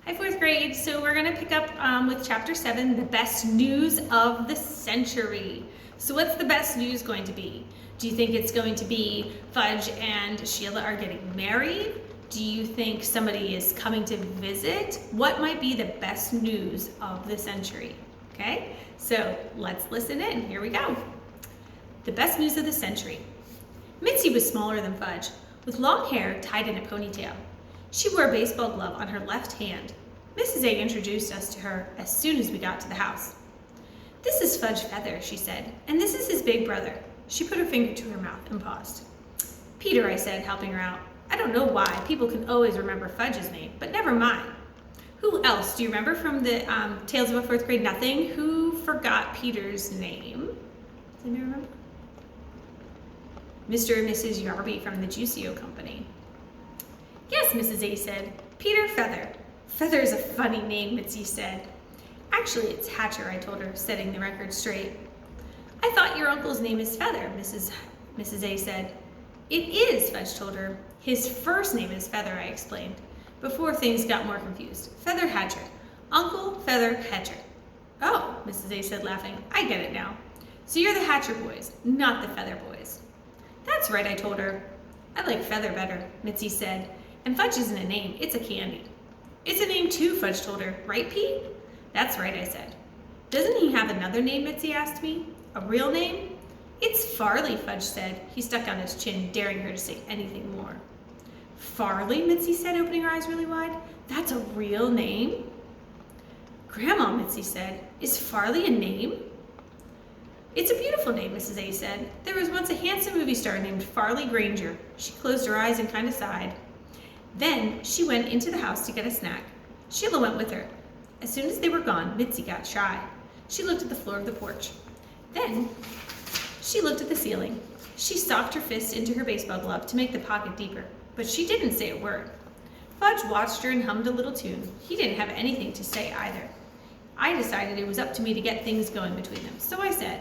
Hi, fourth grade. So we're going to pick up with chapter 7, the best news of the century. So what's the best news going to be? Do you think it's going to be Fudge and Sheila are getting married? Do you think somebody is coming to visit? What might be the best news of the century? Okay, so let's listen in. Here we go. The best news of the century. Mitzi was smaller than Fudge, with long hair tied in a ponytail. She wore a baseball glove on her left hand. Mrs. A introduced us to her as soon as we got to the house. "This is Fudge Feather," she said, "and this is his big brother." She put her finger to her mouth and paused. "Peter," I said, helping her out. I don't know why people can always remember Fudge's name, but never mind. Who else do you remember from the Tales of a Fourth Grade Nothing? Who forgot Peter's name? Does anybody remember? Mr. and Mrs. Yarby from the Juicio Company. "Yes," Mrs. A said, "Peter Feather." "Feather is a funny name," Mitzi said. "Actually, it's Hatcher," I told her, setting the record straight. "I thought your uncle's name is Feather," Mrs. A said. "It is," Fudge told her. "His first name is Feather," I explained, before things got more confused. "Feather Hatcher. Uncle Feather Hatcher." "Oh," Mrs. A said, laughing. "I get it now. So you're the Hatcher boys, not the Feather boys." "That's right," I told her. "I like Feather better," Mitzi said. "And Fudge isn't a name, it's a candy." "It's a name too," Fudge told her. "Right, Pete?" "That's right," I said. "Doesn't he have another name?" Mitzi asked me. "A real name?" "It's Farley," Fudge said. He stuck out his chin, daring her to say anything more. "Farley?" Mitzi said, opening her eyes really wide. "That's a real name?" "Grandma," Mitzi said, "is Farley a name?" "It's a beautiful name," Mrs. A said. "There was once a handsome movie star named Farley Granger." She closed her eyes and kind of sighed. Then she went into the house to get a snack. Sheila went with her. As soon as they were gone, Mitzi got shy. She looked at the floor of the porch. Then she looked at the ceiling. She socked her fist into her baseball glove to make the pocket deeper, but she didn't say a word. Fudge watched her and hummed a little tune. He didn't have anything to say either. I decided it was up to me to get things going between them, so I said,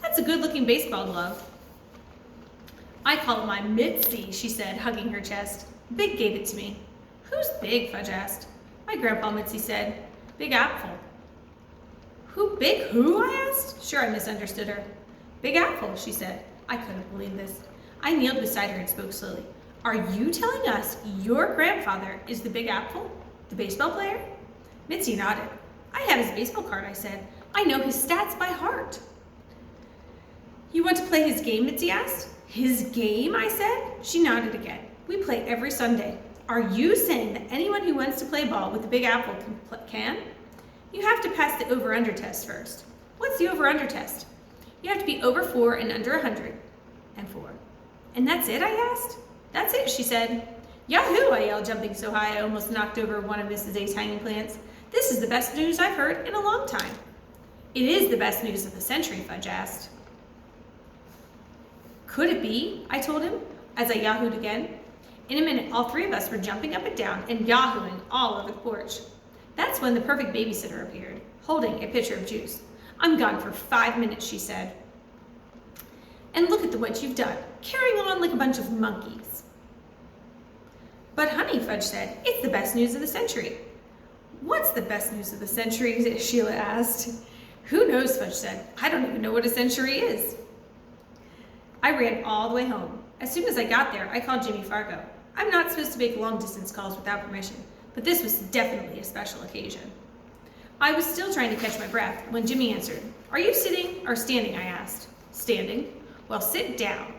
"That's a good-looking baseball glove." "I call it my Mitzi," she said, hugging her chest. "Big gave it to me." "Who's Big?" Fudge asked. "My grandpa," Mitzi said. "Big Apple." "Who, Big who?" I asked. Sure, I misunderstood her. "Big Apple," she said. I couldn't believe this. I kneeled beside her and spoke slowly. "Are you telling us your grandfather is the Big Apple, the baseball player?" Mitzi nodded. "I have his baseball card," I said. "I know his stats by heart." "You want to play his game?" Mitzi asked. "His game?" I said. She nodded again. "We play every Sunday." "Are you saying that anyone who wants to play ball with the Big Apple can? You have to pass the over-under test first." "What's the over-under test?" "You have to be over 4 and under 104. "And that's it?" I asked. "That's it," she said. "Yahoo!" I yelled, jumping so high I almost knocked over one of Mrs. A's hanging plants. "This is the best news I've heard in a long time." "It is the best news of the century," Fudge asked. "Could it be?" I told him, as I yahooed again. In a minute, all three of us were jumping up and down and yahooing all over the porch. That's when the perfect babysitter appeared, holding a pitcher of juice. "I'm gone for 5 minutes," she said. "And look at what you've done, carrying on like a bunch of monkeys." "But honey," Fudge said, "it's the best news of the century." "What's the best news of the century?" Sheila asked. "Who knows," Fudge said. "I don't even know what a century is." I ran all the way home. As soon as I got there, I called Jimmy Fargo. I'm not supposed to make long-distance calls without permission, but this was definitely a special occasion. I was still trying to catch my breath when Jimmy answered. "Are you sitting or standing?" I asked. "Standing." "Well, sit down."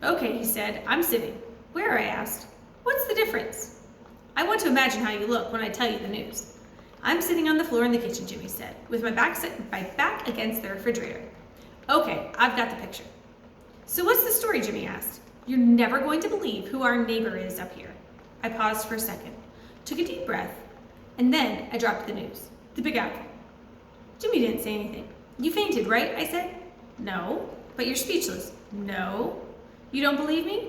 "Okay," he said. "I'm sitting." "Where?" I asked. "What's the difference?" "I want to imagine how you look when I tell you the news." "I'm sitting on the floor in the kitchen," Jimmy said, with my back against the refrigerator. "Okay, I've got the picture." "So what's the story?" Jimmy asked. "You're never going to believe who our neighbor is up here." I paused for a second, took a deep breath, and then I dropped the news. "The Big Apple." Jimmy didn't say anything. "You fainted, right?" I said. "No." "But you're speechless." "No." "You don't believe me?"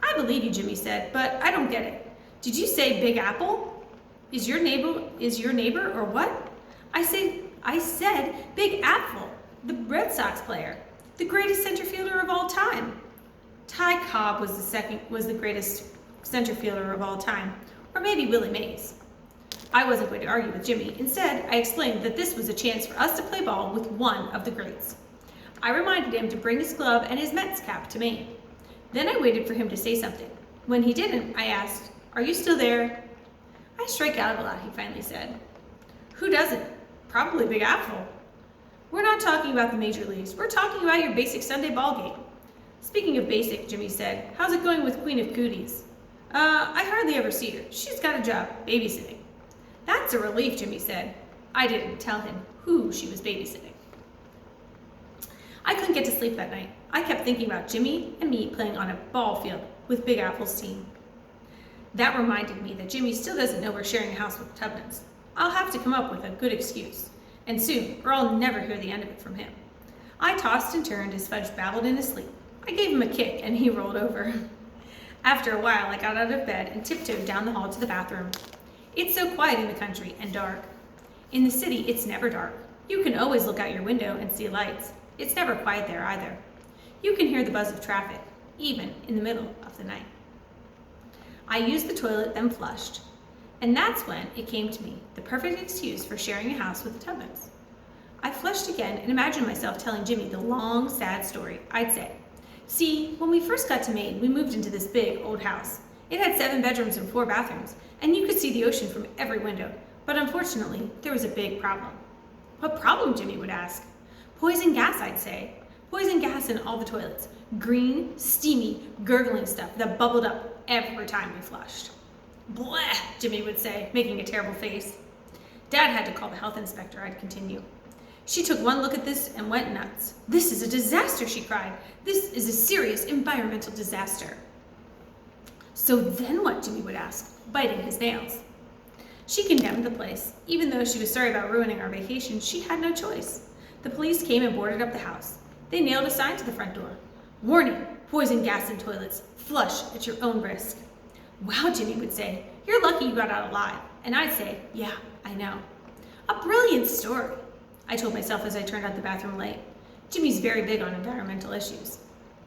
"I believe you," Jimmy said, "but I don't get it. Did you say Big Apple? Is your neighbor or what?" I said Big Apple, the Red Sox player, the greatest center fielder of all time. Ty Cobb was the greatest center fielder of all time, or maybe Willie Mays. I wasn't going to argue with Jimmy. Instead, I explained that this was a chance for us to play ball with one of the greats. I reminded him to bring his glove and his Mets cap to me. Then I waited for him to say something. When he didn't, I asked, "Are you still there?" "I strike out a lot," he finally said. "Who doesn't? Probably Big Apple." "We're not talking about the major leagues. We're talking about your basic Sunday ball game." "Speaking of basic," Jimmy said, "how's it going with Queen of Cooties?" I hardly ever see her. She's got a job, babysitting." "That's a relief," Jimmy said. I didn't tell him who she was babysitting. I couldn't get to sleep that night. I kept thinking about Jimmy and me playing on a ball field with Big Apple's team. That reminded me that Jimmy still doesn't know we're sharing a house with the Tubmans. I'll have to come up with a good excuse, and soon, or I'll never hear the end of it from him. I tossed and turned as Fudge babbled in his sleep. I gave him a kick, and he rolled over. After a while, I got out of bed and tiptoed down the hall to the bathroom. It's so quiet in the country and dark. In the city, it's never dark. You can always look out your window and see lights. It's never quiet there either. You can hear the buzz of traffic, even in the middle of the night. I used the toilet, then flushed. And that's when it came to me, the perfect excuse for sharing a house with the Tubmans. I flushed again and imagined myself telling Jimmy the long, sad story. I'd say, "See, when we first got to Maine, we moved into this big, old house. It had 7 bedrooms and 4 bathrooms, and you could see the ocean from every window. But unfortunately, there was a big problem." "What problem?" Jimmy would ask. "Poison gas," I'd say. Poison gas in all the toilets. Green, steamy, gurgling stuff that bubbled up every time we flushed. "Bleh," Jimmy would say, making a terrible face. "Dad had to call the health inspector," I'd continue. "She took one look at this and went nuts. 'This is a disaster,' she cried. 'This is a serious environmental disaster.'" "So then what?" Jimmy would ask, biting his nails. "She condemned the place. Even though she was sorry about ruining our vacation, she had no choice. The police came and boarded up the house. They nailed a sign to the front door. 'Warning, poison gas in toilets. Flush at your own risk.' 'Wow,' Jimmy would say, 'you're lucky you got out alive.' And I'd say, 'Yeah, I know.' A brilliant story," I told myself as I turned out the bathroom light. Jimmy's very big on environmental issues.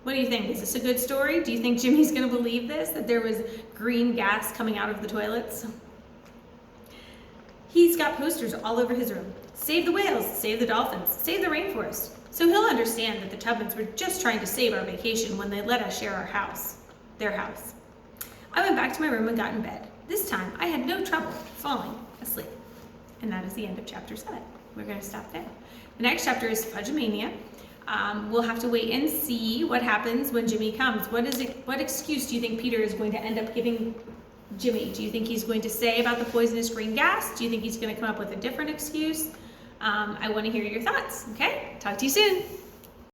What do you think? Is this a good story? Do you think Jimmy's going to believe this, that there was green gas coming out of the toilets? He's got posters all over his room. Save the whales, save the dolphins, save the rainforest. So he'll understand that the Tubmans were just trying to save our vacation when they let us share our house, their house. I went back to my room and got in bed. This time, I had no trouble falling asleep. And that is the end of chapter 7. We're going to stop there. The next chapter is Fudge-a-mania. We'll have to wait and see what happens when Jimmy comes. What excuse do you think Peter is going to end up giving Jimmy? Do you think he's going to say about the poisonous green gas? Do you think he's going to come up with a different excuse? I want to hear your thoughts, okay? Talk to you soon.